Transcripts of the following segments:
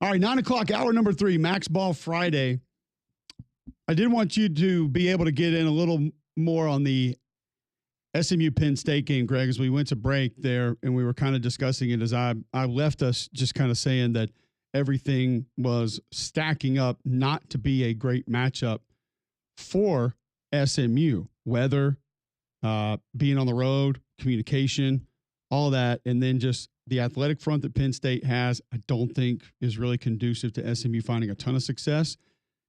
All right, 9 o'clock, hour number 3, Max Ball Friday. I did want you to be able to get in a little more on the SMU Penn State game, Greg, as we went to break there and we were kind of discussing it as I left us just kind of saying that everything was stacking up not to be a great matchup for SMU. Weather, being on the road, communication, all that, and then just the athletic front that Penn State has, I don't think is really conducive to SMU finding a ton of success.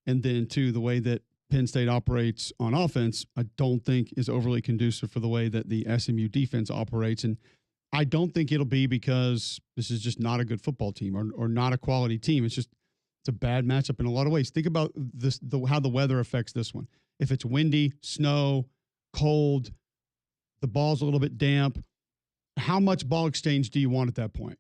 And then, too, the way that Penn State operates on offense, I don't think is overly conducive for the way that the SMU defense operates. And I don't think it'll be because this is just not a good football team or not a quality team. It's a bad matchup in a lot of ways. Think about this, how the weather affects this one. If it's windy, snow, cold, the ball's a little bit damp, how much ball exchange do you want at that point?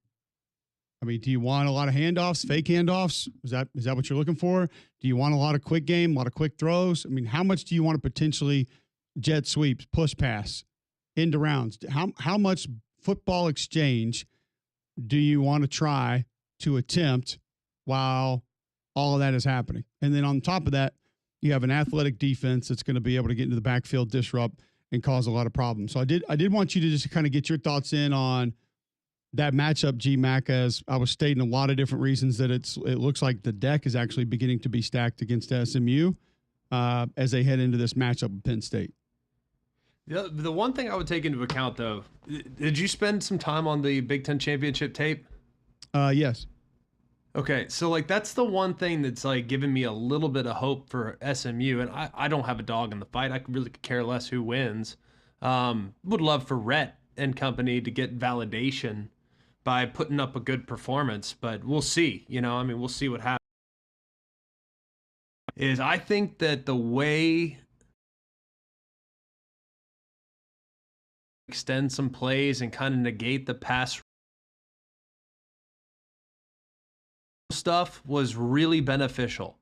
I mean, do you want a lot of handoffs, fake handoffs? Is that what you're looking for? Do you want a lot of quick game, a lot of quick throws? I mean, how much do you want to potentially jet sweeps, push pass, end rounds? How much football exchange do you want to try to attempt while all of that is happening? And then on top of that, you have an athletic defense that's going to be able to get into the backfield, disrupt, and cause a lot of problems. So I did want you to just kind of get your thoughts in on that matchup, GMAC, as I was stating a lot of different reasons that it looks like the deck is actually beginning to be stacked against SMU as they head into this matchup with Penn State. The one thing I would take into account, though, did you spend some time on the Big Ten championship tape? Yes. Okay, so that's the one thing that's giving me a little bit of hope for SMU, and I don't have a dog in the fight. I really could care less who wins. Would love for Rhett and company to get validation by putting up a good performance, but we'll see. We'll see what happens. I think that the way extend some plays and kind of negate the pass stuff was really beneficial.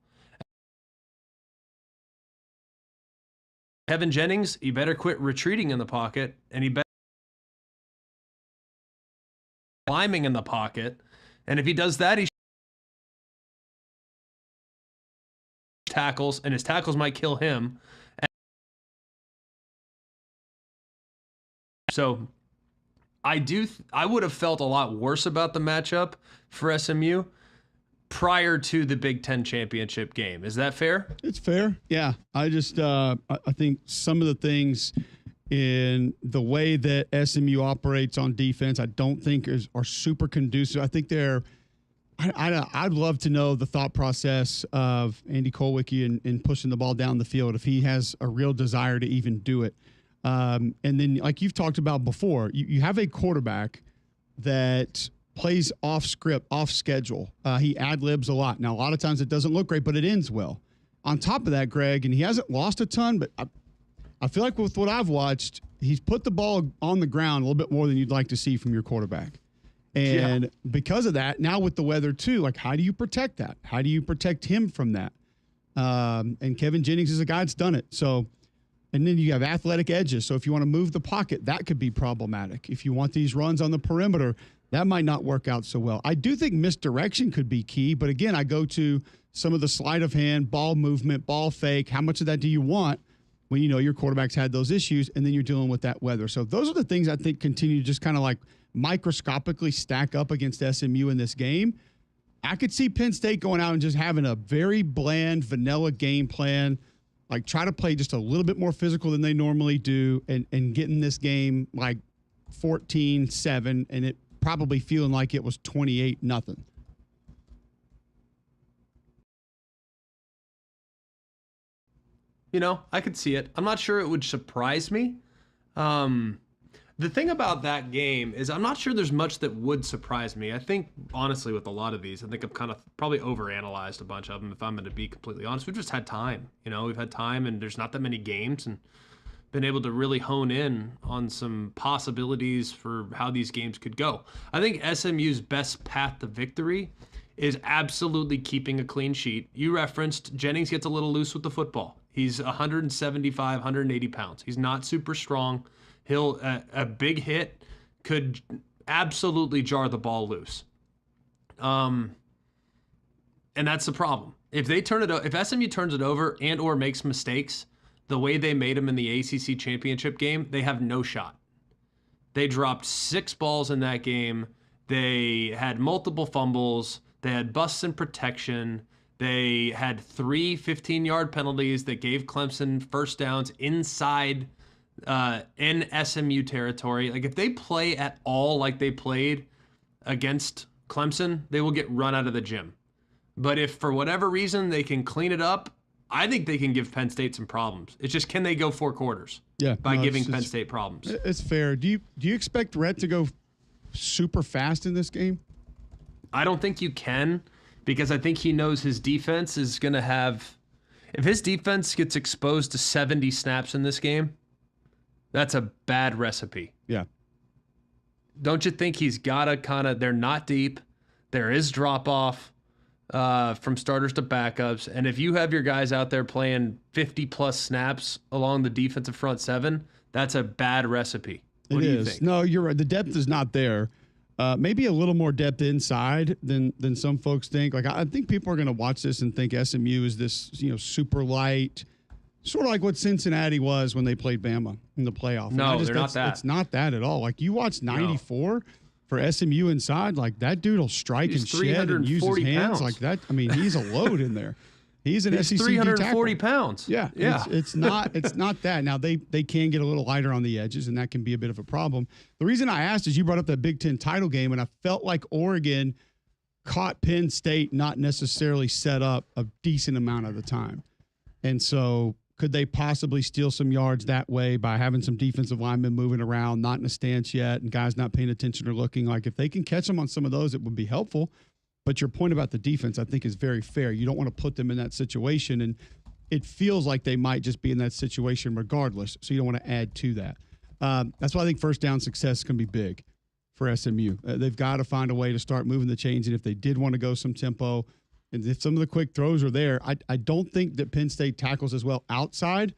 Kevin Jennings, he better quit retreating in the pocket, and he better climbing in the pocket. And if he does that, he tackles, and his tackles might kill him. So I would have felt a lot worse about the matchup for SMU prior to the Big Ten championship game. Is that fair? It's fair. Yeah. I just, I think some of the things in the way that SMU operates on defense, I don't think are super conducive. I think I'd love to know the thought process of Andy Kolwicki in pushing the ball down the field, if he has a real desire to even do it. And then, like you've talked about before, you have a quarterback that plays off script, off schedule. He ad-libs a lot. Now, a lot of times it doesn't look great, but it ends well. On top of that, Greg, and he hasn't lost a ton, but I feel like with what I've watched, he's put the ball on the ground a little bit more than you'd like to see from your quarterback. And because of that, now with the weather too, how do you protect that? How do you protect him from that? And Kevin Jennings is a guy that's done it. So, and then you have athletic edges. So if you want to move the pocket, that could be problematic. If you want these runs on the perimeter, that might not work out so well. I do think misdirection could be key. But again, I go to some of the sleight of hand, ball movement, ball fake. How much of that do you want when your quarterback's had those issues and then you're dealing with that weather? So those are the things I think continue to just kind of microscopically stack up against SMU in this game. I could see Penn State going out and just having a very bland, vanilla game plan, try to play just a little bit more physical than they normally do and getting this game 14-7 and it probably feeling like it was 28-0. I could see it. I'm not sure it would surprise me. The thing about that game is I'm not sure there's much that would surprise me. I think, honestly, with a lot of these, I think I've kind of probably overanalyzed a bunch of them, if I'm going to be completely honest. We've just had time. We've had time, and there's not that many games, and been able to really hone in on some possibilities for how these games could go. I think SMU's best path to victory is absolutely keeping a clean sheet. You referenced Jennings gets a little loose with the football. He's 175, 180 pounds. He's not super strong. A big hit could absolutely jar the ball loose. And that's the problem. If SMU turns it over and or makes mistakes, the way they made them in the ACC championship game, they have no shot. They dropped 6 balls in that game. They had multiple fumbles. They had busts in protection. They had 3 15-yard penalties that gave Clemson first downs inside in SMU territory. Like, if they play at all like they played against Clemson, they will get run out of the gym. But if for whatever reason they can clean it up, I think they can give Penn State some problems. It's just, can they go 4 quarters? Yeah, by giving Penn State problems. It's fair. Do you expect Rhett to go super fast in this game? I don't think you can, because I think he knows his defense is going to have. If his defense gets exposed to 70 snaps in this game, that's a bad recipe. Yeah. Don't you think he's got to kind of? They're not deep. There is drop off from starters to backups. And if you have your guys out there playing 50+ snaps along the defensive front 7, that's a bad recipe. What do you think? No, you're right. The depth is not there. Maybe a little more depth inside than some folks think. Like, I think people are going to watch this and think SMU is this, super light, sort of like what Cincinnati was when they played Bama in the playoff. No, they're not that. It's not that at all. Like, you watch 94 for SMU inside, like, that dude will strike and shed and use his hands pounds. like that. I mean, he's a load in there. He's an SEC 340 tackle. pounds. Yeah. It's not that. Now they can get a little lighter on the edges, and that can be a bit of a problem. The reason I asked is you brought up that Big Ten title game, and I felt like Oregon caught Penn State not necessarily set up a decent amount of the time. And so could they possibly steal some yards that way by having some defensive linemen moving around, not in a stance yet, and guys not paying attention or looking? Like, if they can catch them on some of those, it would be helpful. But your point about the defense, I think, is very fair. You don't want to put them in that situation, and it feels like they might just be in that situation regardless, so you don't want to add to that. That's why I think first down success is going to be big for SMU. They've got to find a way to start moving the chains, and if they did want to go some tempo, and if some of the quick throws are there, I don't think that Penn State tackles as well outside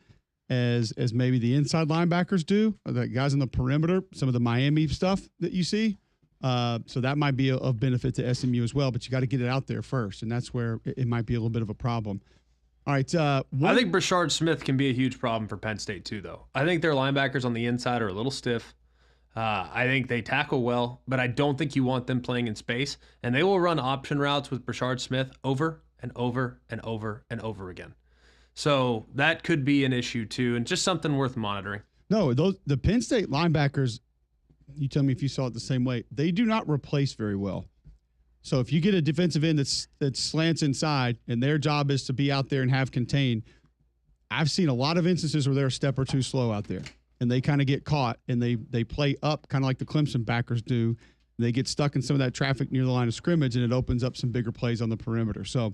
as maybe the inside linebackers do, or the guys on the perimeter, some of the Miami stuff that you see. So that might be of benefit to SMU as well, but you got to get it out there first, and that's where it might be a little bit of a problem. All right. I think Brashard Smith can be a huge problem for Penn State too, though. I think their linebackers on the inside are a little stiff. I think they tackle well, but I don't think you want them playing in space, and they will run option routes with Brashard Smith over and over and over and over again. So that could be an issue too, and just something worth monitoring. No, the Penn State linebackers, you tell me if you saw it the same way, they do not replace very well. So if you get a defensive end that slants inside and their job is to be out there and have contain, I've seen a lot of instances where they're a step or two slow out there, and they kind of get caught, and they play up kind of like the Clemson backers do. They get stuck in some of that traffic near the line of scrimmage, and it opens up some bigger plays on the perimeter. So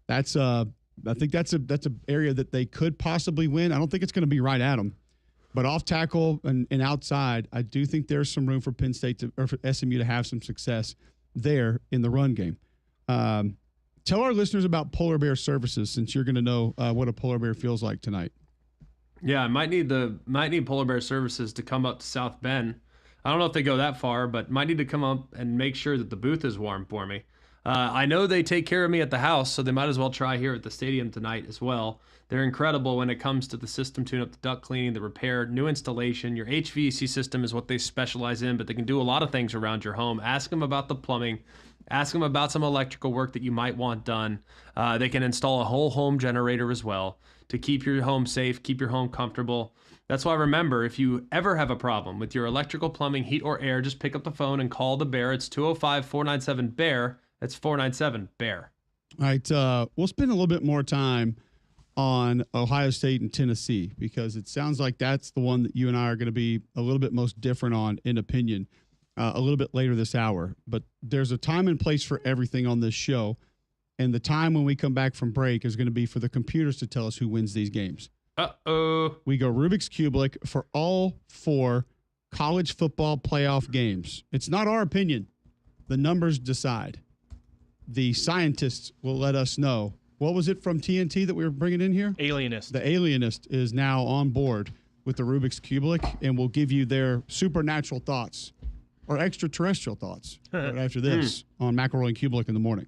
that's I think that's a area that they could possibly win. I don't think it's going to be right at them. But off tackle and outside, I do think there's some room for Penn State or for SMU to have some success there in the run game. Tell our listeners about Polar Bear Services, since you're going to know what a polar bear feels like tonight. Yeah, I might need Polar Bear Services to come up to South Bend. I don't know if they go that far, but might need to come up and make sure that the booth is warm for me. I know they take care of me at the house, so they might as well try here at the stadium tonight as well. They're incredible when it comes to the system tune-up, the duct cleaning, the repair, new installation. Your HVAC system is what they specialize in, but they can do a lot of things around your home. Ask them about the plumbing. Ask them about some electrical work that you might want done. They can install a whole home generator as well to keep your home safe, keep your home comfortable. That's why, remember, if you ever have a problem with your electrical, plumbing, heat, or air, just pick up the phone and call the Bear. It's 205-497-BEAR. That's 497-BEAR. All right. We'll spend a little bit more time on Ohio State and Tennessee, because it sounds like that's the one that you and I are going to be a little bit most different on in opinion a little bit later this hour. But there's a time and place for everything on this show, and the time when we come back from break is going to be for the computers to tell us who wins these games. Uh-oh. We go Rubik's Cubic for all 4 college football playoff games. It's not our opinion. The numbers decide. The scientists will let us know. What was it from TNT that we were bringing in here? Alienist. The Alienist is now on board with the Rubik's Cubic and will give you their supernatural thoughts or extraterrestrial thoughts right after this on McElroy and Kubelik in the morning.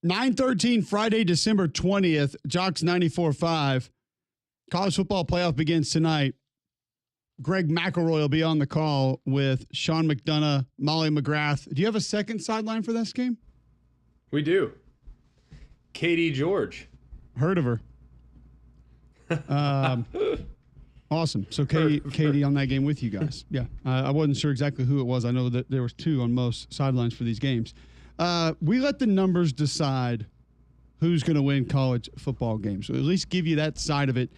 9:13 Friday, December 20th, Jocks 94.5. College football playoff begins tonight. Greg McElroy will be on the call with Sean McDonough, Molly McGrath. Do you have a second sideline for this game? We do. Katie George. Heard of her. Awesome. So Katie on that game with you guys. Yeah. I wasn't sure exactly who it was. I know that there was 2 on most sidelines for these games. We let the numbers decide who's going to win college football games. So at least give you that side of it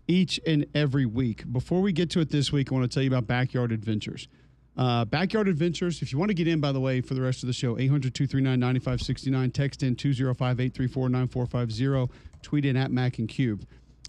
each and every week. Before we get to it this week, I want to tell you about Backyard Adventures. Backyard Adventures, if you want to get in, by the way, for the rest of the show, 800-239-9569. Text in 205-834-9450. Tweet in at Mac and Cube.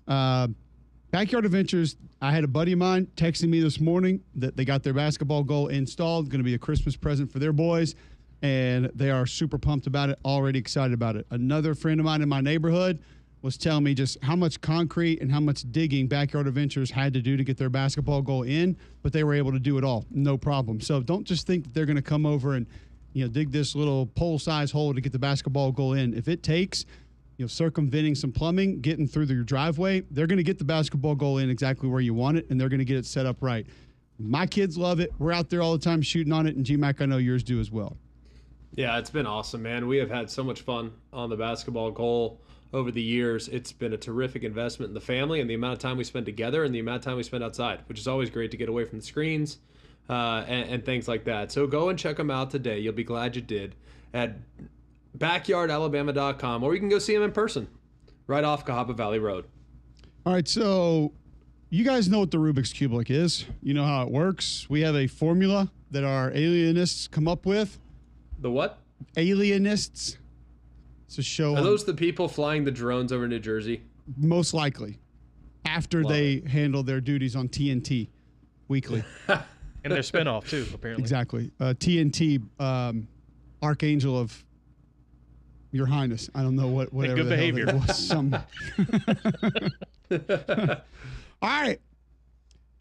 Backyard Adventures, I had a buddy of mine texting me this morning that they got their basketball goal installed. Going to be a Christmas present for their boys, and they are super pumped about it, already excited about it. Another friend of mine in my neighborhood was telling me just how much concrete and how much digging Backyard Adventures had to do to get their basketball goal in, but they were able to do it all, no problem. So don't just think that they're going to come over and dig this little pole-size hole to get the basketball goal in. If it takes circumventing some plumbing, getting through your driveway, they're going to get the basketball goal in exactly where you want it, and they're going to get it set up right. My kids love it. We're out there all the time shooting on it, and GMAC, I know yours do as well. Yeah, it's been awesome, man. We have had so much fun on the basketball goal over the years. It's been a terrific investment in the family and the amount of time we spend together and the amount of time we spend outside, which is always great to get away from the screens and things like that. So go and check them out today. You'll be glad you did at backyardalabama.com, or you can go see them in person right off Cahaba Valley Road. All right, so you guys know what the Rubik's Cube is. You know how it works. We have a formula that our alienists come up with. The what? Alienists. It's a show. Are those the people flying the drones over New Jersey? Most likely. After they handle their duties on TNT weekly. And their spinoff, too, apparently. Exactly. TNT, Archangel of Your Highness. I don't know whatever good the behavior. Hell that was. All right.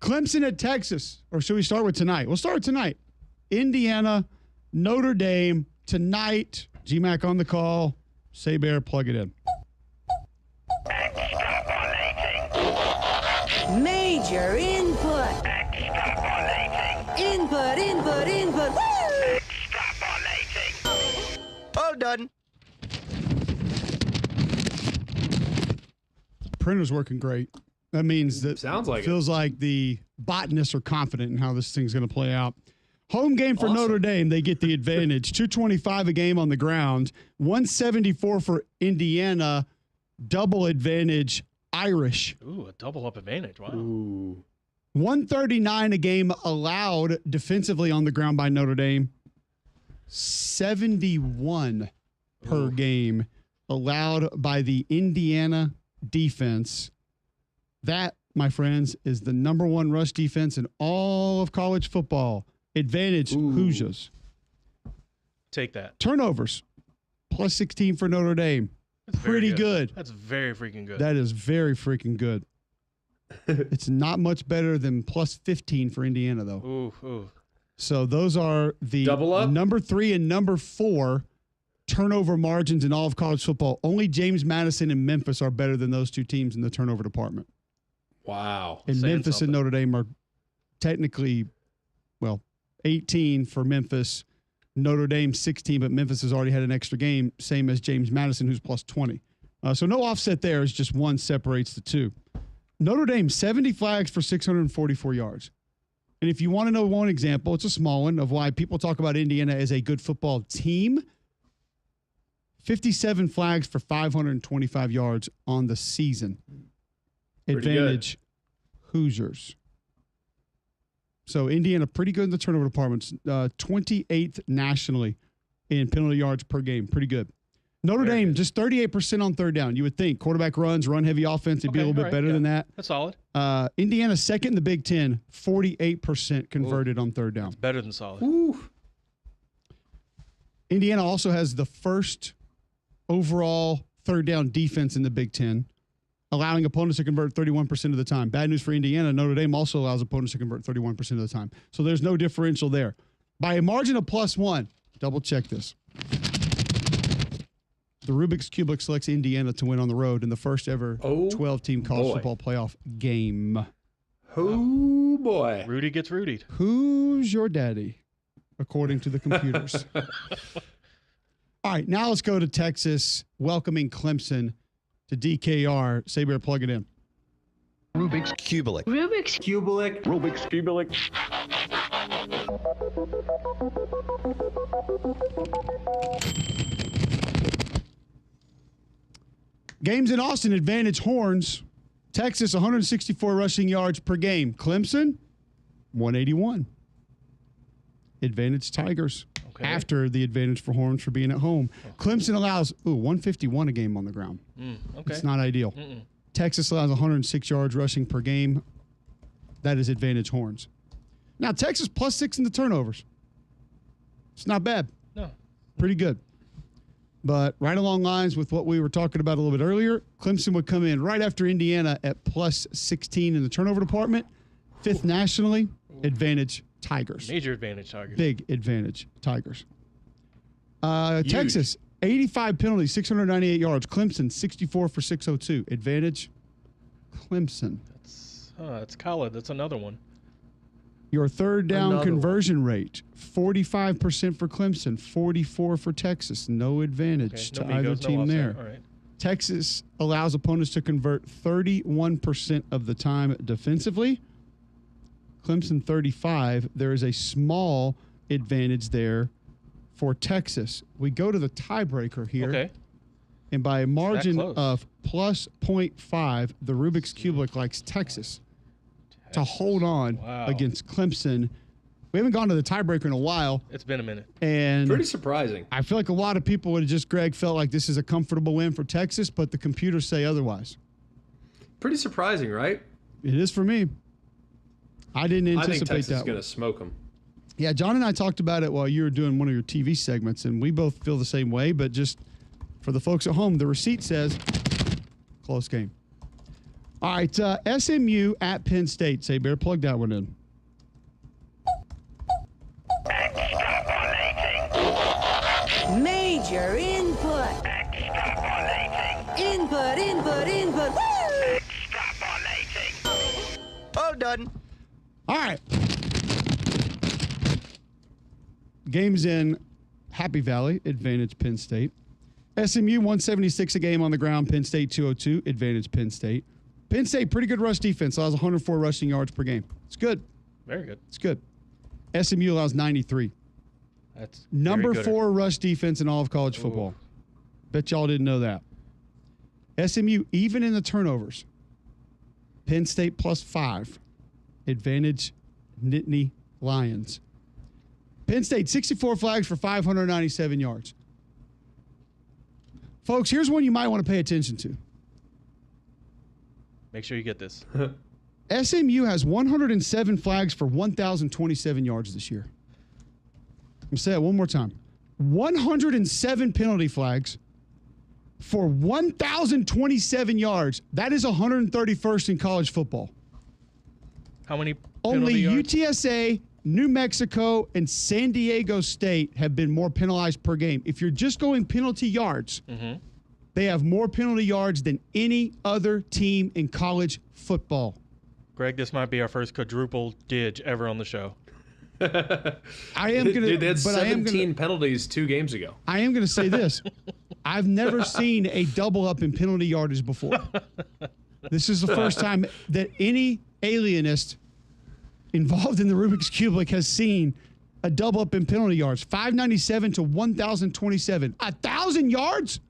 Clemson at Texas. Or should we start with tonight? We'll start with tonight. Indiana, Notre Dame, tonight. GMAC on the call. Say Bear, plug it in. Major input. Input. Woo! All done. Printer's working great. That means that Sounds like feels like the botanists are confident in how this thing's going to play out. Home game for Notre Dame, they get the advantage. 225 a game on the ground, 174 for Indiana, double advantage Irish. Ooh, a double up advantage. Wow. Ooh. 139 a game allowed defensively on the ground by Notre Dame. 71 per game allowed by the Indiana defense. That, my friends, is the number one rush defense in all of college football. Advantage Hoosiers. Take that. Turnovers, plus 16 for Notre Dame. That's Pretty good. That's very freaking good. That is very freaking good. It's not much better than plus 15 for Indiana, though. Ooh. So those are the Double up? number 3 and number 4 turnover margins in all of college football. Only James Madison and Memphis are better than those two teams in the turnover department. Wow. And Saying Memphis something. and Notre Dame are technically, 18 for Memphis. Notre Dame 16, but Memphis has already had an extra game, same as James Madison, who's plus 20. So no offset there. It's just one separates the two. Notre Dame, 70 flags for 644 yards. And if you want to know one example, it's a small one of why people talk about Indiana as a good football team. 57 flags for 525 yards on the season. Pretty Advantage Hoosiers. So Indiana pretty good in the turnover departments. 28th nationally in penalty yards per game. Pretty good. Notre Very Dame, good. just 38% on third down. You would think quarterback runs, run heavy offense, it'd be a little bit better than that. That's solid. Indiana second in the Big Ten, 48% converted on third down. Better than solid. Ooh. Indiana also has the first overall third down defense in the Big Ten, allowing opponents to convert 31% of the time. Bad news for Indiana. Notre Dame also allows opponents to convert 31% of the time. So there's no differential there. By a margin of +1, double check this. The Rubik's Cube selects Indiana to win on the road in the first ever 12-team college football playoff game. Oh, boy. Rudy gets Rudied. Who's your daddy, according to the computers? All right, now let's go to Texas, welcoming Clemson to DKR. Saber, plug it in. Rubik's Cubelik. Rubik's Cubelik. Rubik's Cubelik. Games in Austin, advantage Horns. Texas, 164 rushing yards per game. Clemson, 181. Advantage Tigers. Okay. After the advantage for Horns for being at home. Clemson allows 151 a game on the ground. Okay. It's not ideal. Texas allows 106 yards rushing per game. That is advantage Horns. Now, Texas +6 in the turnovers. It's not bad. No. Pretty good. But right along lines with what we were talking about a little bit earlier, Clemson would come in right after Indiana at +16 in the turnover department. Fifth nationally, advantage Tigers. Major advantage Tigers. Big advantage Tigers. Texas, 85 penalties, 698 yards. Clemson, 64 for 602. Advantage Clemson. That's Khaled. That's another one. Your third down Another conversion rate, 45% for Clemson, 44 for Texas. No advantage to No either Migos, no team offset. there. All right. Texas allows opponents to convert 31% of the time defensively. Clemson 35. There is a small advantage there for Texas. We go to the tiebreaker here. Okay. And by a margin close. of +0.5, the Rubik's Cubelik likes Texas to hold on Wow. against Clemson. We haven't gone to the tiebreaker in a while. It's been a minute. And Pretty surprising. I feel like a lot of people would have just, Greg, felt like this is a comfortable win for Texas, but the computers say otherwise. Pretty surprising, right? It is for me. I didn't I think anticipate Texas is that. going to smoke them. Yeah, John and I talked about it while you were doing one of your TV segments, and we both feel the same way, but just for the folks at home, the receipt says close game. All right, SMU at Penn State. Say, Bear, plug that one in. major input. Input. Woo! All done. All right. Games in Happy Valley, advantage Penn State. SMU 176 a game on the ground, Penn State 202, advantage Penn State. Penn State, pretty good rush defense, allows 104 rushing yards per game. It's good. Very good. It's good. SMU allows 93. That's Number very good. 4 rush defense in all of college football. Bet y'all didn't know that. SMU, even in the turnovers, Penn State +5, advantage Nittany Lions. Penn State, 64 flags for 597 yards. Folks, here's one you might want to pay attention to. Make sure you get this. SMU has 107 flags for 1,027 yards this year. I'm going to say it one more time. 107 penalty flags for 1,027 yards. That is 131st in college football. How many Only penalty yards? UTSA, New Mexico, and San Diego State have been more penalized per game. If you're just going penalty yards, they have more penalty yards than any other team in college football. Greg, this might be our first quadruple dig ever on the show. I am going Dude, they had to, but I am 17 going to, penalties 2 games ago. I am going to say this. I've never seen a double up in penalty yardage before. This is the first time that any alienist involved in the Rubik's Cubelik has seen a double up in penalty yards. 597 to 1,027. 1,000 yards?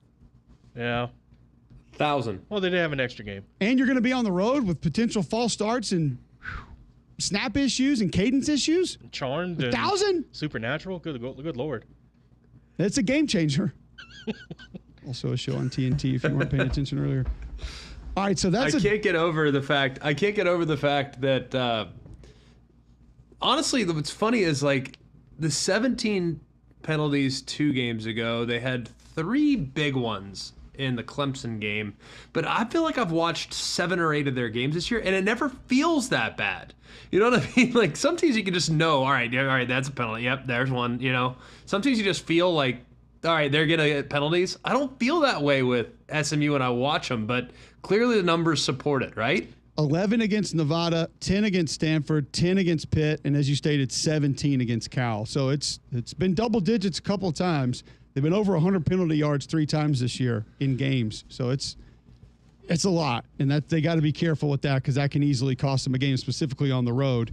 Yeah. 1,000. Well, they did have an extra game. And you're going to be on the road with potential false starts and snap issues and cadence issues? Charmed and 1,000? Supernatural. Good Lord. It's a game changer. Also a show on TNT if you weren't paying attention earlier. All right, so that's I can't get over the fact that honestly, what's funny is like the 17 penalties 2 games ago, they had 3 big ones in the Clemson game, but I feel like I've watched 7 or 8 of their games this year, and it never feels that bad. You know what I mean? Like sometimes you can just know, all right, that's a penalty. Yep, there's one. You know, sometimes you just feel like all right, they're going to get penalties. I don't feel that way with SMU when I watch them, but clearly the numbers support it, right? 11 against Nevada, 10 against Stanford, 10 against Pitt, and as you stated, 17 against Cal. So it's been double digits a couple of times. They've been over 100 penalty yards 3 times this year in games. So it's a lot, and that they got to be careful with that because that can easily cost them a game, specifically on the road.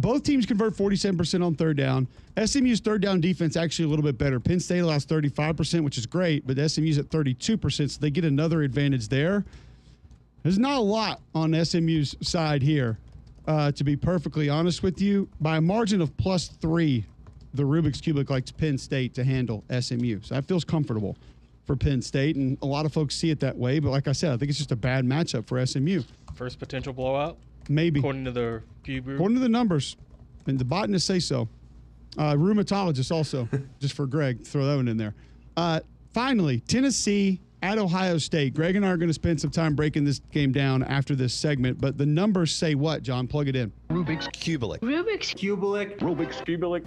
Both teams convert 47% on third down. SMU's third down defense actually a little bit better. Penn State allows 35%, which is great, but SMU's at 32%, so they get another advantage there. There's not a lot on SMU's side here, to be perfectly honest with you. By a margin of +3, the Rubik's Cube likes Penn State to handle SMU. So that feels comfortable for Penn State, and a lot of folks see it that way. But like I said, I think it's just a bad matchup for SMU. First potential blowout, Maybe. according to the Cube Group. According to the numbers, and the botanists say so. Rheumatologist also, just for Greg, throw that one in there. Finally, Tennessee at Ohio State. Greg and I are going to spend some time breaking this game down after this segment, but the numbers say what, John? Plug it in. Rubik's Cubic. Rubik's Cubic. Rubik's Cubic.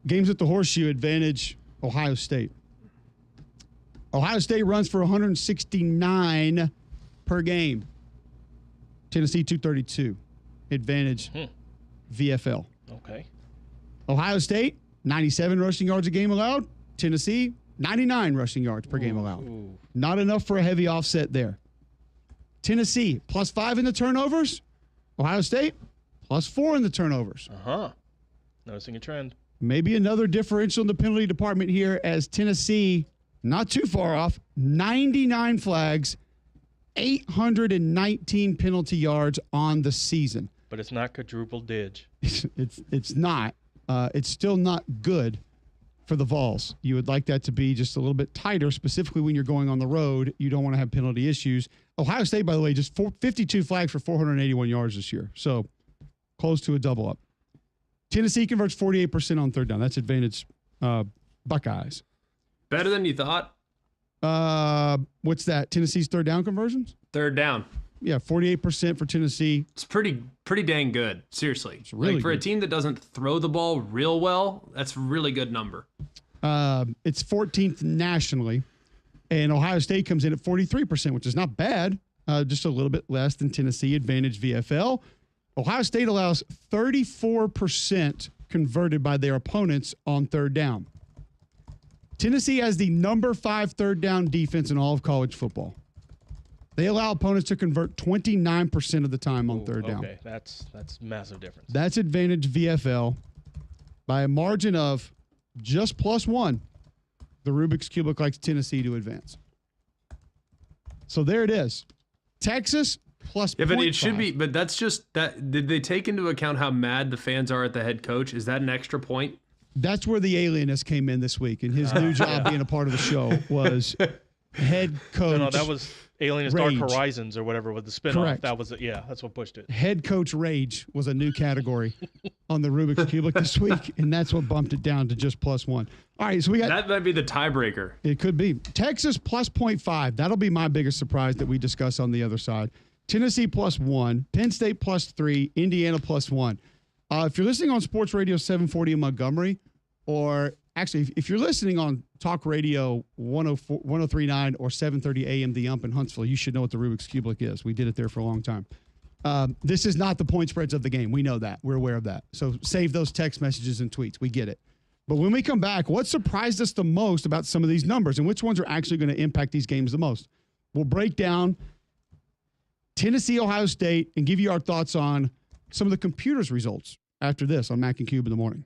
Games at the Horseshoe advantage Ohio State. Ohio State runs for 169 per game. Tennessee 232. Advantage VFL. Okay. Ohio State 97 rushing yards a game allowed. Tennessee 99 rushing yards per game allowed. Ooh. Not enough for a heavy offset there. Tennessee +5 in the turnovers. Ohio State +4 in the turnovers. Uh-huh. Noticing a trend. Maybe another differential in the penalty department here as Tennessee, not too far off, 99 flags, 819 penalty yards on the season. But it's not quadruple dig. It's not. It's still not good for the Vols. You would like that to be just a little bit tighter, specifically when you're going on the road. You don't want to have penalty issues. Ohio State, by the way, just 52 flags for 481 yards this year. So close to a double up. Tennessee converts 48% on third down. That's advantage Buckeyes. Better than you thought. What's that? Tennessee's third down conversions? Third down. Yeah, 48% for Tennessee. It's pretty dang good. Seriously. It's really like for a good. team that doesn't throw the ball real well, that's a really good number. It's 14th nationally, and Ohio State comes in at 43%, which is not bad. Just a little bit less than Tennessee. Advantage VFL. Ohio State allows 34% converted by their opponents on third down. Tennessee has the number 5 third down defense in all of college football. They allow opponents to convert 29% of the time on third down. Okay, that's massive difference. That's advantage VFL by a margin of just +1. The Rubik's Cube likes Tennessee to advance. So there it is. Texas plus Yeah, but 0.5. it should be. But that's just that. Did they take into account how mad the fans are at the head coach? Is that an extra point? That's where the alienist came in this week, and his new job being a part of the show was head coach. No, that was Aliens Rage. Dark Horizons or whatever with the spinoff. Correct. That was it. Yeah, that's what pushed it. Head coach rage was a new category on the Rubik's Cube this week, and that's what bumped it down to just +1. All right, so we got That might be the tiebreaker. it could be Texas plus 0.5. That'll be my biggest surprise that we discuss on the other side. Tennessee +1, Penn State +3, Indiana +1. If you're listening on Sports Radio 740 in Montgomery, or actually, if you're listening on Talk Radio 103.9 or 730 AM The Ump in Huntsville, you should know what the Rubik's Cube is. We did it there for a long time. This is not the point spreads of the game. We know that. We're aware of that. So save those text messages and tweets. We get it. But when we come back, what surprised us the most about some of these numbers and which ones are actually going to impact these games the most? We'll break down Tennessee, Ohio State, and give you our thoughts on some of the computers results after this on Mac and Cube in the morning.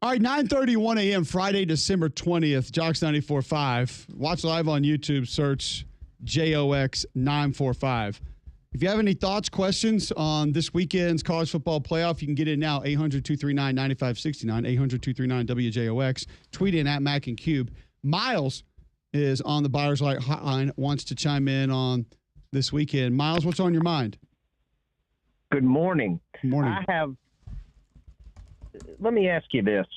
All right, 9:31 a.m. Friday, December 20th, Jocks 94.5. Watch live on YouTube, search JOX 945. If you have any thoughts, questions on this weekend's college football playoff, you can get in now, 800-239-9569, 800-239-WJOX. Tweet in at Mac and Cube. Miles is on the Buyers Light Hotline, wants to chime in on this weekend. Miles, what's on your mind? Good morning. Good morning. Let me ask you this,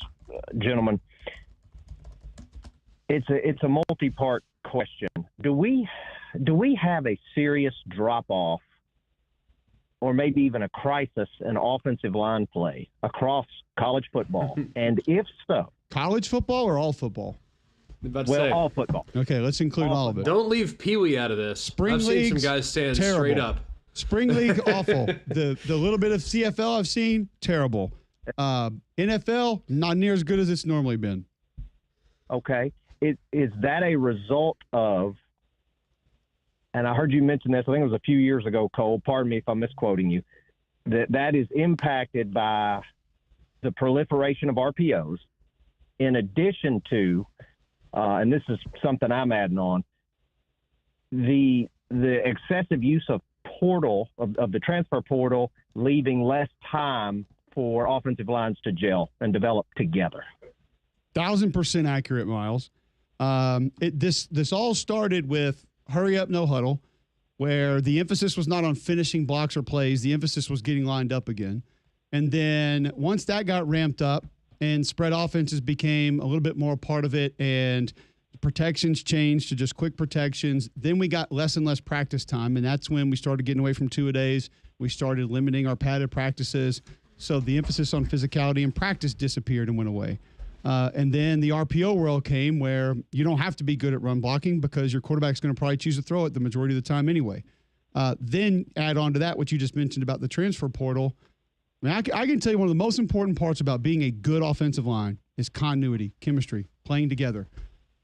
gentlemen. It's a multi-part question. Do we have a serious drop-off or maybe even a crisis in offensive line play across college football? And if so, College football or all football? all football. Okay, let's include all of it. Don't leave Pee Wee out of this. Spring I've seen some league's guys stand terrible. straight up. Spring league, awful. The little bit of CFL I've seen, terrible. NFL, not near as good as it's normally been. Okay. Is that a result of, and I heard you mention this, I think it was a few years ago, Cole, pardon me if I'm misquoting you, that is impacted by the proliferation of RPOs in addition to, and this is something I'm adding on, the excessive use of portal, of the transfer portal, leaving less time for offensive lines to gel and develop together. 1,000% accurate, Miles. This all started with hurry up, no huddle, where the emphasis was not on finishing blocks or plays. The emphasis was getting lined up again. And then once that got ramped up and spread offenses became a little bit more part of it and protections changed to just quick protections, then we got less and less practice time. And that's when we started getting away from two-a-days. We started limiting our padded practices. So the emphasis on physicality and practice disappeared and went away. And then the RPO world came where you don't have to be good at run blocking because your quarterback's going to probably choose to throw it the majority of the time anyway. Then add on to that what you just mentioned about the transfer portal. I mean, I can tell you one of the most important parts about being a good offensive line is continuity, chemistry, playing together.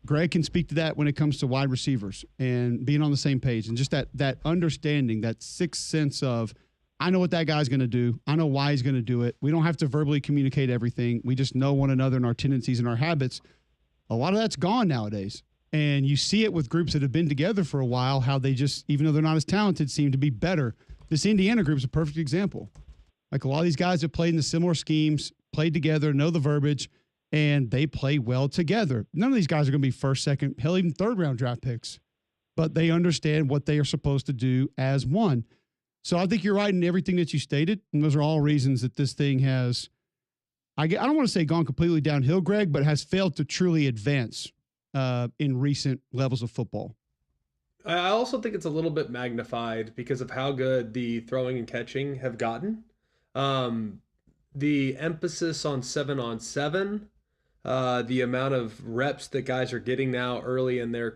Greg can speak to that when it comes to wide receivers and being on the same page and just that understanding, that sixth sense of, I know what that guy's going to do. I know why he's going to do it. We don't have to verbally communicate everything. We just know one another and our tendencies and our habits. A lot of that's gone nowadays. And you see it with groups that have been together for a while, how they just, even though they're not as talented, seem to be better. This Indiana group is a perfect example. Like a lot of these guys have played in the similar schemes, played together, know the verbiage, and they play well together. None of these guys are going to be first, second, hell, even third round draft picks, but they understand what they are supposed to do as one. So I think you're right in everything that you stated, and those are all reasons that this thing has, I don't want to say gone completely downhill, Greg, but has failed to truly advance in recent levels of football. I also think it's a little bit magnified because of how good the throwing and catching have gotten. The emphasis on 7-on-7, the amount of reps that guys are getting now early in their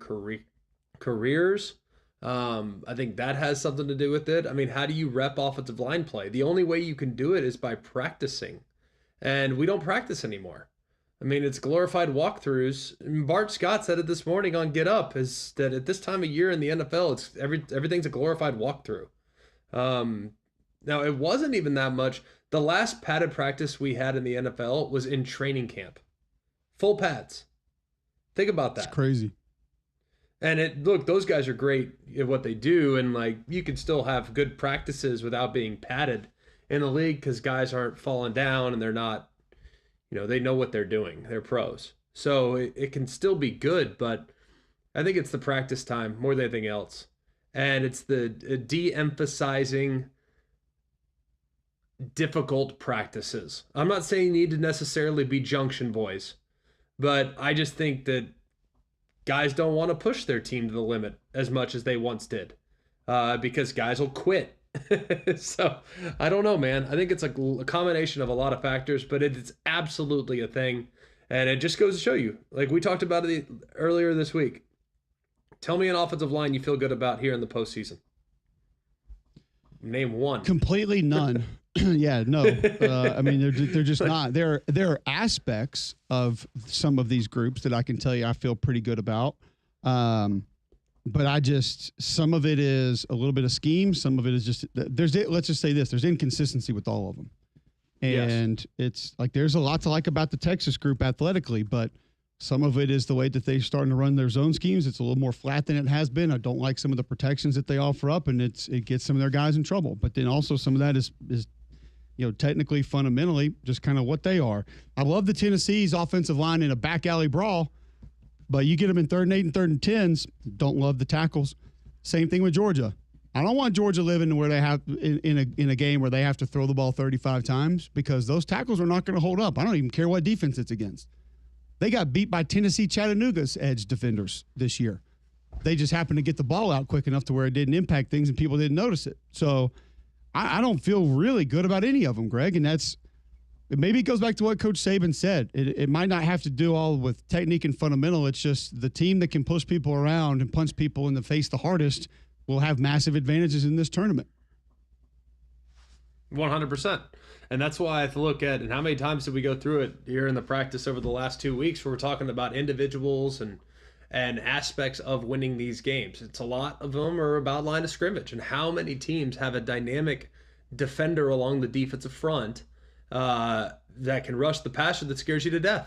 careers, I think that has something to do with it. I mean, how do you rep offensive line play? The only way you can do it is by practicing. And we don't practice anymore. I mean, it's glorified walkthroughs. And Bart Scott said it this morning on Get Up, is that at this time of year in the NFL, it's everything's a glorified walkthrough. Now, it wasn't even that much. The last padded practice we had in the NFL was in training camp. Full pads. Think about that. It's crazy. And look, those guys are great at what they do, and like you can still have good practices without being padded in the league because guys aren't falling down and they're not, they know what they're doing. They're pros. So it can still be good, but I think it's the practice time more than anything else. And it's the de-emphasizing difficult practices. I'm not saying you need to necessarily be junction boys, but I just think that guys don't want to push their team to the limit as much as they once did because guys will quit. So I don't know, man. I think it's a combination of a lot of factors, but it's absolutely a thing. And it just goes to show you, like we talked about it earlier this week. Tell me an offensive line you feel good about here in the postseason. Name one. Completely none. Yeah, no. I mean, they're just not. There are aspects of some of these groups that I can tell you I feel pretty good about. But some of it is a little bit of scheme. Some of it is just, let's just say this, there's inconsistency with all of them. And it's like there's a lot to like about the Texas group athletically, but some of it is the way that they're starting to run their zone schemes. It's a little more flat than it has been. I don't like some of the protections that they offer up, and it gets some of their guys in trouble. But then also some of that is technically, fundamentally, just kind of what they are. I love the Tennessee's offensive line in a back alley brawl, but you get them in 3rd and 8 and 3rd and 10s, don't love the tackles. Same thing with Georgia. I don't want Georgia living where they have in a game where they have to throw the ball 35 times because those tackles are not going to hold up. I don't even care what defense it's against. They got beat by Tennessee Chattanooga's edge defenders this year. They just happened to get the ball out quick enough to where it didn't impact things and people didn't notice it. So I don't feel really good about any of them, Greg, and maybe it goes back to what Coach Saban said. It might not have to do all with technique and fundamental. It's just the team that can push people around and punch people in the face the hardest will have massive advantages in this tournament. 100%. And that's why I have to look at, and how many times did we go through it here in the practice over the last 2 weeks where we're talking about individuals and aspects of winning these games. It's a lot of them are about line of scrimmage and how many teams have a dynamic defender along the defensive front that can rush the passer that scares you to death.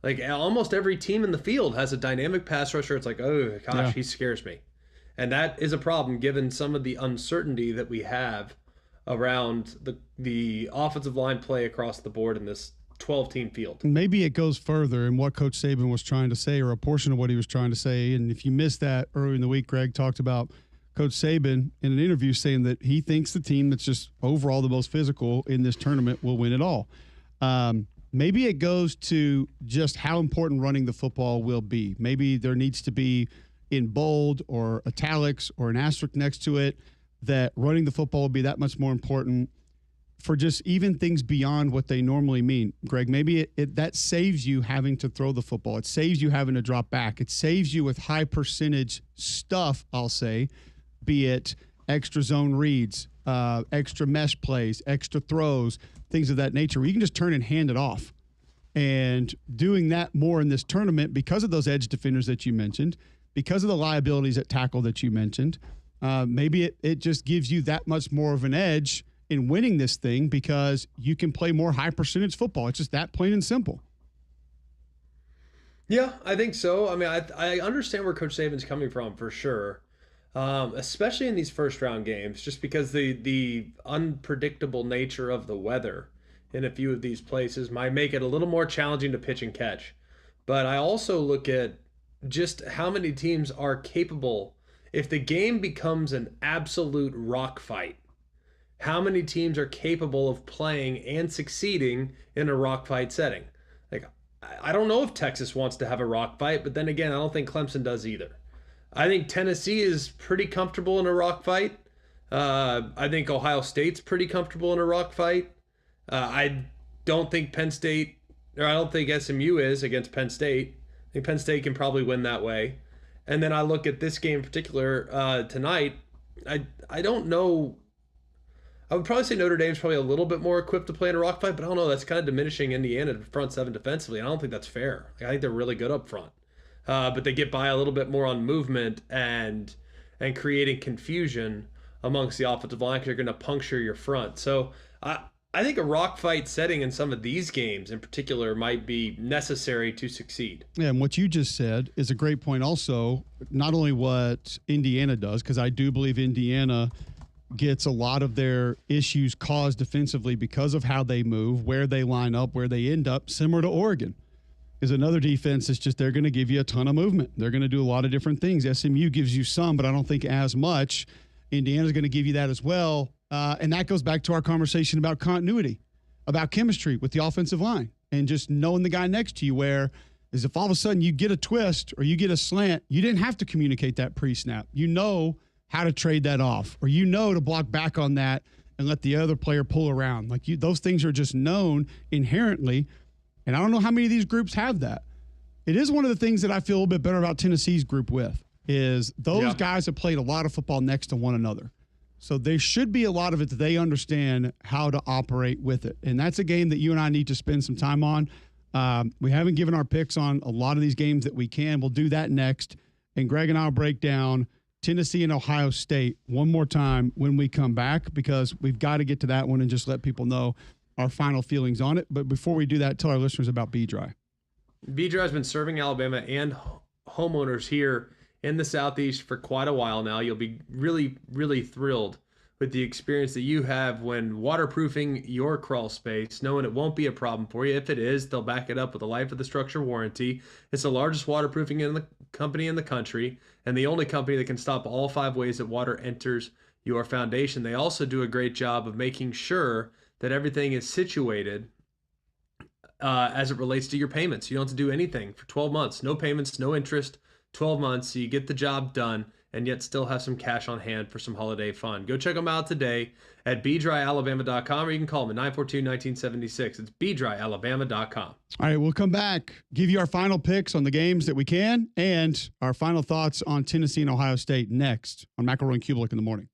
Like almost every team in the field has a dynamic pass rusher. It's like, oh gosh, he scares me. And that is a problem given some of the uncertainty that we have around the offensive line play across the board in this 12-team field. Maybe it goes further in what Coach Saban was trying to say, or a portion of what he was trying to say. And if you missed that early in the week, Greg talked about Coach Saban in an interview saying that he thinks the team that's just overall the most physical in this tournament will win it all. Maybe it goes to just how important running the football will be. Maybe there needs to be in bold or italics or an asterisk next to it that running the football will be that much more important for just even things beyond what they normally mean. Greg, maybe that saves you having to throw the football. It saves you having to drop back. It saves you with high percentage stuff, I'll say, be it extra zone reads, extra mesh plays, extra throws, things of that nature, where you can just turn and hand it off. And doing that more in this tournament because of those edge defenders that you mentioned, because of the liabilities at tackle that you mentioned, maybe it just gives you that much more of an edge in winning this thing because you can play more high percentage football. It's just that plain and simple. Yeah, I think so. I mean, I understand where Coach Saban's coming from for sure, especially in these first round games, just because the unpredictable nature of the weather in a few of these places might make it a little more challenging to pitch and catch. But I also look at just how many teams are capable. If the game becomes an absolute rock fight, how many teams are capable of playing and succeeding in a rock fight setting? Like, I don't know if Texas wants to have a rock fight, but then again, I don't think Clemson does either. I think Tennessee is pretty comfortable in a rock fight. I think Ohio State's pretty comfortable in a rock fight. I don't think Penn State, or I don't think SMU is against Penn State. I think Penn State can probably win that way. And then I look at this game in particular tonight. I don't know. I would probably say Notre Dame's probably a little bit more equipped to play in a rock fight, but I don't know. That's kind of diminishing Indiana front seven defensively. I don't think that's fair. Like, I think they're really good up front. But they get by a little bit more on movement and creating confusion amongst the offensive line because they're going to puncture your front. So I think a rock fight setting in some of these games in particular might be necessary to succeed. Yeah, and what you just said is a great point also, not only what Indiana does, because I do believe Indiana gets a lot of their issues caused defensively because of how they move, where they line up, where they end up, similar to Oregon. Is another defense that's just they're going to give you a ton of movement. They're going to do a lot of different things. SMU gives you some, but I don't think as much. Indiana's going to give you that as well. And that goes back to our conversation about continuity, about chemistry with the offensive line, and just knowing the guy next to you, where is if all of a sudden you get a twist or you get a slant, you didn't have to communicate that pre-snap. You know how to trade that off, or you know to block back on that and let the other player pull around. Like those things are just known inherently. And I don't know how many of these groups have that. It is one of the things that I feel a little bit better about Tennessee's group with is those guys have played a lot of football next to one another. So there should be a lot of it that they understand how to operate with it. And that's a game that you and I need to spend some time on. We haven't given our picks on a lot of these games that we can. We'll do that next. And Greg and I will break down Tennessee and Ohio State one more time when we come back, because we've got to get to that one and just let people know our final feelings on it. But before we do that, tell our listeners about B-Dry. B-Dry has been serving Alabama and homeowners here in the Southeast for quite a while now. You'll be really, really thrilled with the experience that you have when waterproofing your crawl space, knowing it won't be a problem for you. If it is, they'll back it up with a life of the structure warranty. It's the largest waterproofing company in the country, and the only company that can stop all 5 ways that water enters your foundation. They also do a great job of making sure that everything is situated as it relates to your payments. You don't have to do anything for 12 months. No payments, no interest, 12 months. So you get the job done and yet still have some cash on hand for some holiday fun. Go check them out today at bdryalabama.com, or you can call them at 942-1976. It's bdryalabama.com. All right, we'll come back, give you our final picks on the games that we can, and our final thoughts on Tennessee and Ohio State next on McElroy and Kubelik in the morning.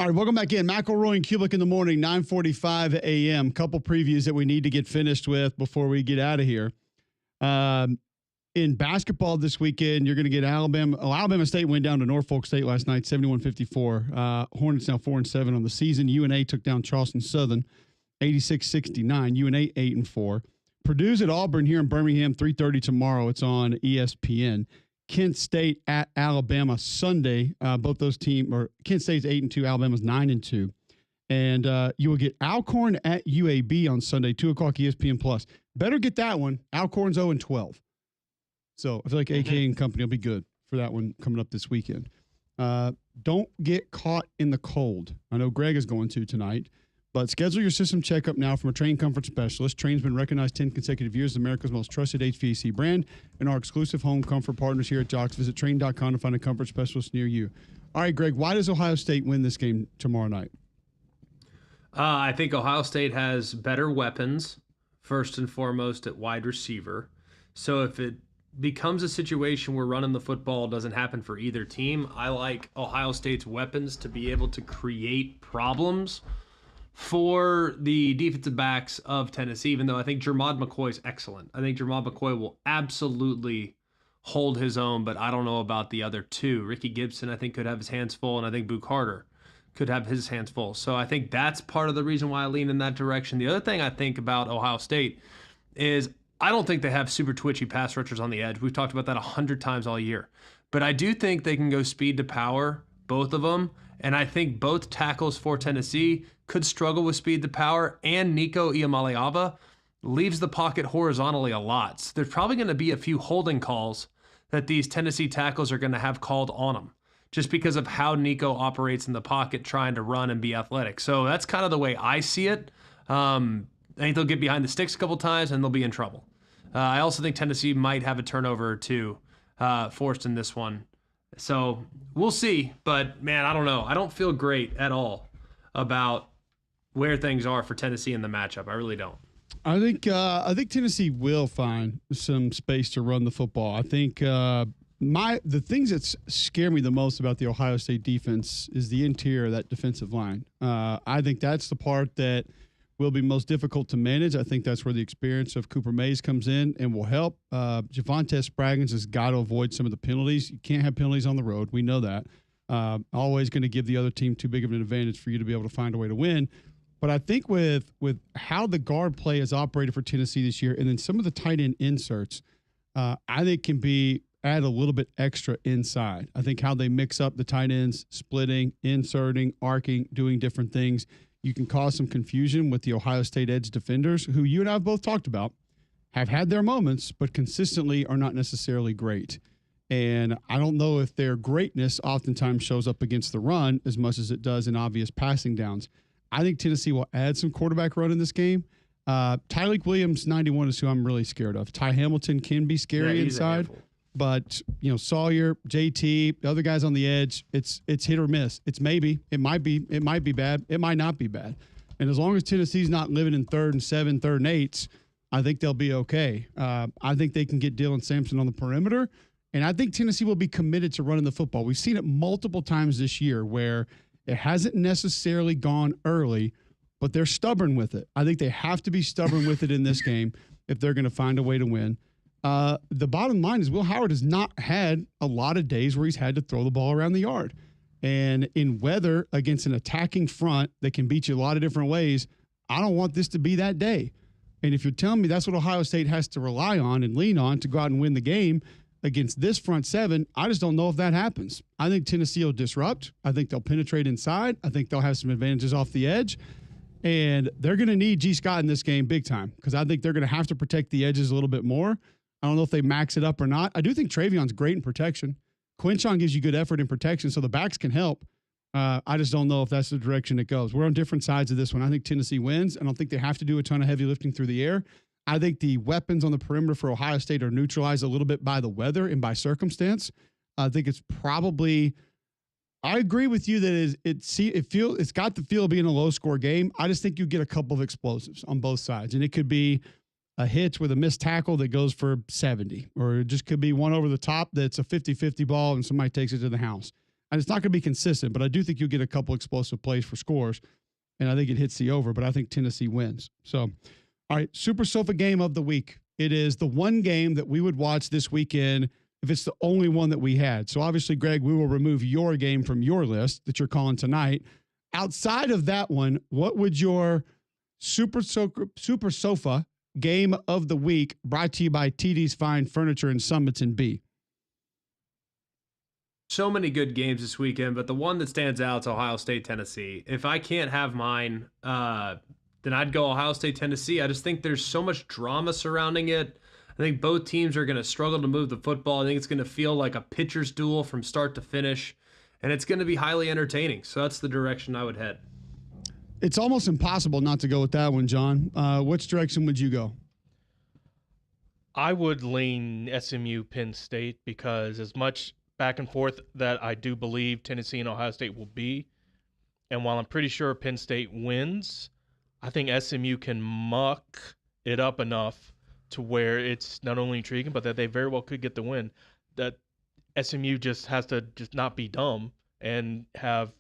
All right, welcome back in. McElroy and Kubelik in the morning, 9:45 a.m. Couple previews that we need to get finished with before we get out of here. In basketball this weekend, you're going to get Alabama. Oh, Alabama State went down to Norfolk State last night, 71-54. Hornets now 4-7 on the season. UNA took down Charleston Southern, 86-69. UNA 8-4. Purdue's at Auburn here in Birmingham, 3:30 tomorrow. It's on ESPN. Kent State at Alabama Sunday. Both those teams, or Kent State's 8-2, Alabama's 9-2. And you will get Alcorn at UAB on Sunday, 2:00 ESPN Plus. Better get that one. Alcorn's 0-12. So I feel like AK and company will be good for that one coming up this weekend. Don't get caught in the cold. I know Greg is going to tonight, but schedule your system checkup now from a Trane Comfort specialist. Trane's been recognized 10 consecutive years as America's most trusted HVAC brand and our exclusive home comfort partners here at Jocks. Visit Trane.com to find a comfort specialist near you. All right, Greg, why does Ohio State win this game tomorrow night? I think Ohio State has better weapons, first and foremost at wide receiver. So if it becomes a situation where running the football doesn't happen for either team, I like Ohio State's weapons to be able to create problems for the defensive backs of Tennessee, even though I think Jermod McCoy is excellent. I think Jermod McCoy will absolutely hold his own, but I don't know about the other two. Ricky Gibson, I think, could have his hands full, and I think Boo Carter could have his hands full. So I think that's part of the reason why I lean in that direction. The other thing I think about Ohio State is I don't think they have super twitchy pass rushers on the edge. We've talked about that 100 times all year. But I do think they can go speed to power, both of them. And I think both tackles for Tennessee could struggle with speed to power. And Nico Iamaleava leaves the pocket horizontally a lot. So there's probably going to be a few holding calls that these Tennessee tackles are going to have called on them, just because of how Nico operates in the pocket trying to run and be athletic. So that's kind of the way I see it. I think they'll get behind the sticks a couple times and they'll be in trouble. I also think Tennessee might have a turnover or two forced in this one. So we'll see. But, man, I don't know. I don't feel great at all about where things are for Tennessee in the matchup. I really don't. I think Tennessee will find some space to run the football. I think the things that scare me the most about the Ohio State defense is the interior of that defensive line. I think that's the part that will be most difficult to manage. I think that's where the experience of Cooper Mays comes in and will help. Javonte Spraggins has got to avoid some of the penalties. You can't have penalties on the road. We know that. Always going to give the other team too big of an advantage for you to be able to find a way to win. But I think with how the guard play has operated for Tennessee this year, and then some of the tight end inserts, I think can be add a little bit extra inside. I think how they mix up the tight ends, splitting, inserting, arcing, doing different things, you can cause some confusion with the Ohio State edge defenders, who you and I have both talked about, have had their moments, but consistently are not necessarily great. And I don't know if their greatness oftentimes shows up against the run as much as it does in obvious passing downs. I think Tennessee will add some quarterback run in this game. Tyreek Williams, 91, is who I'm really scared of. Ty Hamilton can be scary inside, but Sawyer, JT, the other guys on the edge, it's hit or miss. It's maybe. It might be bad. It might not be bad. And as long as Tennessee's not living in 3rd and 7, 3rd and 8s, I think they'll be okay. I think they can get Dylan Sampson on the perimeter, and I think Tennessee will be committed to running the football. We've seen it multiple times this year where it hasn't necessarily gone early, but they're stubborn with it. I think they have to be stubborn with it in this game if they're going to find a way to win. The bottom line is Will Howard has not had a lot of days where he's had to throw the ball around the yard. And in weather against an attacking front that can beat you a lot of different ways, I don't want this to be that day. And if you're telling me that's what Ohio State has to rely on and lean on to go out and win the game against this front seven, I just don't know if that happens. I think Tennessee will disrupt. I think they'll penetrate inside. I think they'll have some advantages off the edge. And they're going to need G. Scott in this game big time because I think they're going to have to protect the edges a little bit more. I don't know if they max it up or not. I do think Travion's great in protection. Quinshon gives you good effort in protection, so the backs can help. I just don't know if that's the direction it goes. We're on different sides of this one. I think Tennessee wins. I don't think they have to do a ton of heavy lifting through the air. I think the weapons on the perimeter for Ohio State are neutralized a little bit by the weather and by circumstance. I think it's probably – I agree with you that it's got the feel of being a low-score game. I just think you get a couple of explosives on both sides, and it could be a hitch with a missed tackle that goes for 70, or it just could be one over the top that's a 50-50 ball and somebody takes it to the house. And it's not going to be consistent, but I do think you'll get a couple explosive plays for scores, and I think it hits the over, but I think Tennessee wins. So, all right, Super Sofa game of the week. It is the one game that we would watch this weekend if it's the only one that we had. So, obviously, Greg, we will remove your game from your list that you're calling tonight. Outside of that one, what would your Super Sofa game of the week brought to you by TD's Fine Furniture and Summits be? So many good games this weekend, but the one that stands out is Ohio State, Tennessee. If I can't have mine, then I'd go Ohio State, Tennessee. I just think there's so much drama surrounding it. I think both teams are going to struggle to move the football. I think it's going to feel like a pitcher's duel from start to finish, and it's going to be highly entertaining. So that's the direction I would head. It's almost impossible not to go with that one, John. Which direction would you go? I would lean SMU Penn State because as much back and forth that I do believe Tennessee and Ohio State will be, and while I'm pretty sure Penn State wins, I think SMU can muck it up enough to where it's not only intriguing, but that they very well could get the win. That SMU just has to just not be dumb and have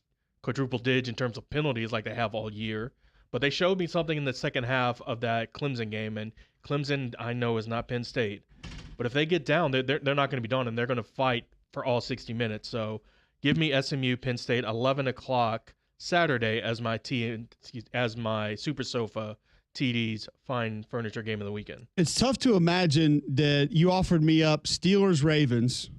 quadruple digit in terms of penalties like they have all year. But they showed me something in the second half of that Clemson game, and Clemson, I know, is not Penn State. But if they get down, they're not going to be done, and they're going to fight for all 60 minutes. So give me SMU Penn State 11 o'clock Saturday as my Super Sofa TD's Fine Furniture game of the weekend. It's tough to imagine that you offered me up Steelers-Ravens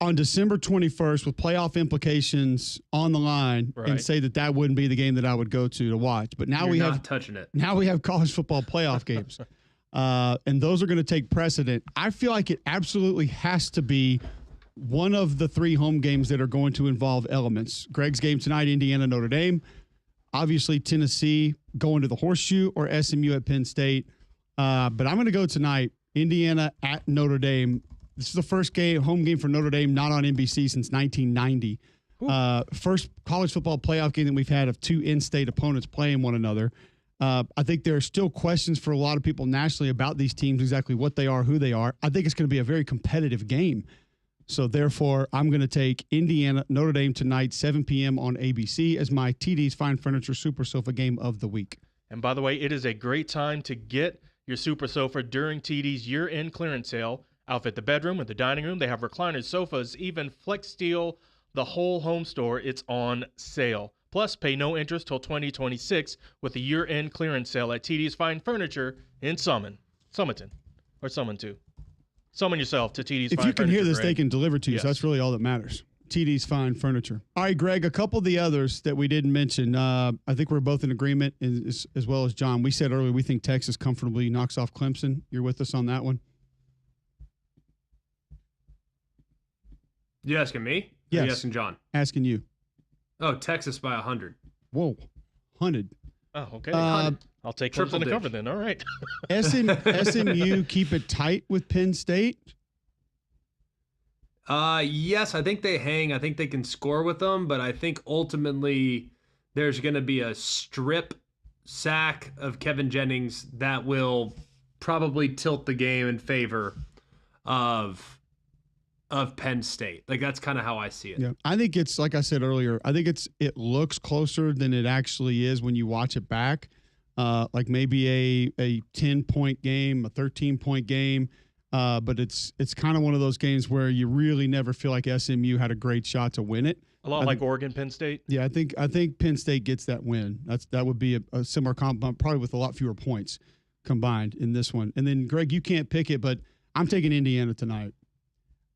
on December 21st with playoff implications on the line and say that wouldn't be the game that I would go to watch. But now You're not touching it. Now we have college football playoff games. And those are going to take precedent. I feel like it absolutely has to be one of the three home games that are going to involve elements. Greg's game tonight, Indiana, Notre Dame. Obviously, Tennessee going to the Horseshoe or SMU at Penn State. But I'm going to go tonight, Indiana at Notre Dame. This is the first home game for Notre Dame not on NBC since 1990. First college football playoff game that we've had of two in-state opponents playing one another. I think there are still questions for a lot of people nationally about these teams, exactly what they are, who they are. I think it's going to be a very competitive game. So, therefore, I'm going to take Indiana, Notre Dame tonight, 7 p.m. on ABC as my TD's Fine Furniture Super Sofa game of the week. And by the way, it is a great time to get your Super Sofa during TD's year-end clearance sale. Outfit the bedroom with the dining room. They have recliners, sofas, even Flex Steel, the whole home store. It's on sale. Plus, pay no interest till 2026 with the year-end clearance sale at TD's Fine Furniture in Summerton. Summon yourself to TD's Fine Furniture. If you can hear this, Greg. they can deliver to you. Yes. So that's really all that matters. TD's Fine Furniture. All right, Greg, a couple of the others that we didn't mention. I think we're both in agreement, as well as John. We said earlier we think Texas comfortably knocks off Clemson. You're with us on that one? You asking me? Yes. Or you asking John? Asking you. Oh, Texas by 100. Whoa, 100. Oh, okay. 100. I'll take Triple Clemson to cover digit. then. All right. SMU keep it tight with Penn State? Yes, I think they hang. I think they can score with them, but I think ultimately there's going to be a strip sack of Kevin Jennings that will probably tilt the game in favor of Penn State. Like, that's kind of how I see it. Yeah, I think it's like I said earlier. I think it looks closer than it actually is when you watch it back. Like maybe a 10-point game, a 13-point game, but it's kind of one of those games where you really never feel like SMU had a great shot to win it. A lot like Oregon, Penn State. Yeah, I think Penn State gets that win. That would be a similar comp, probably with a lot fewer points combined in this one. And then Greg, you can't pick it, but I'm taking Indiana tonight.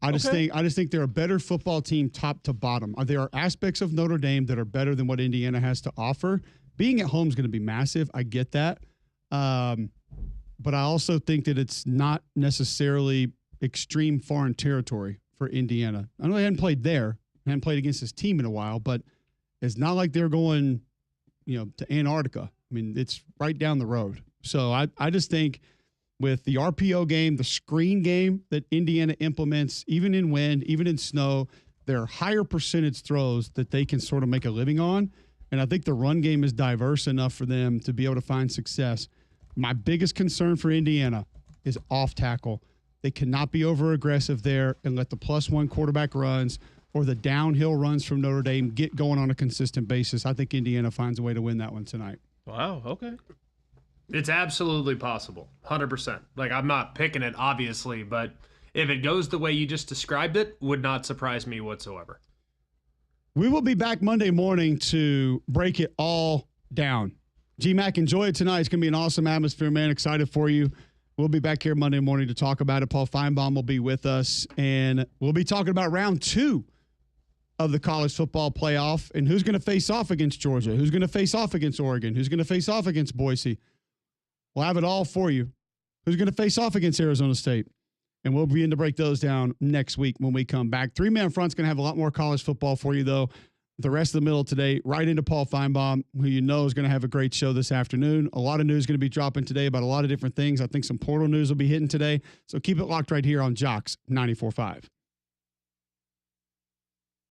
I just think they're a better football team top to bottom. There are aspects of Notre Dame that are better than what Indiana has to offer. Being at home is going to be massive. I get that. But I also think that it's not necessarily extreme foreign territory for Indiana. I know they hadn't played there, hadn't played against this team in a while, but it's not like they're going, to Antarctica. I mean, it's right down the road. So I just think with the RPO game, the screen game that Indiana implements, even in wind, even in snow, there are higher percentage throws that they can sort of make a living on. And I think the run game is diverse enough for them to be able to find success. My biggest concern for Indiana is off tackle. They cannot be over aggressive there and let the +1 quarterback runs or the downhill runs from Notre Dame get going on a consistent basis. I think Indiana finds a way to win that one tonight. Wow. Okay. It's absolutely possible. 100%. Like, I'm not picking it, obviously, but if it goes the way you just described it, would not surprise me whatsoever. We will be back Monday morning to break it all down. GMAC, enjoy it tonight. It's going to be an awesome atmosphere, man. Excited for you. We'll be back here Monday morning to talk about it. Paul Feinbaum will be with us, and we'll be talking about round 2 of the college football playoff and who's going to face off against Georgia, who's going to face off against Oregon, who's going to face off against Boise. We'll have it all for you who's going to face off against Arizona State. And we'll begin to break those down next week when we come back. Three-man front's going to have a lot more college football for you, though. The rest of the middle today, right into Paul Feinbaum, who you know is going to have a great show this afternoon. A lot of news going to be dropping today about a lot of different things. I think some portal news will be hitting today. So keep it locked right here on Jocks 94.5.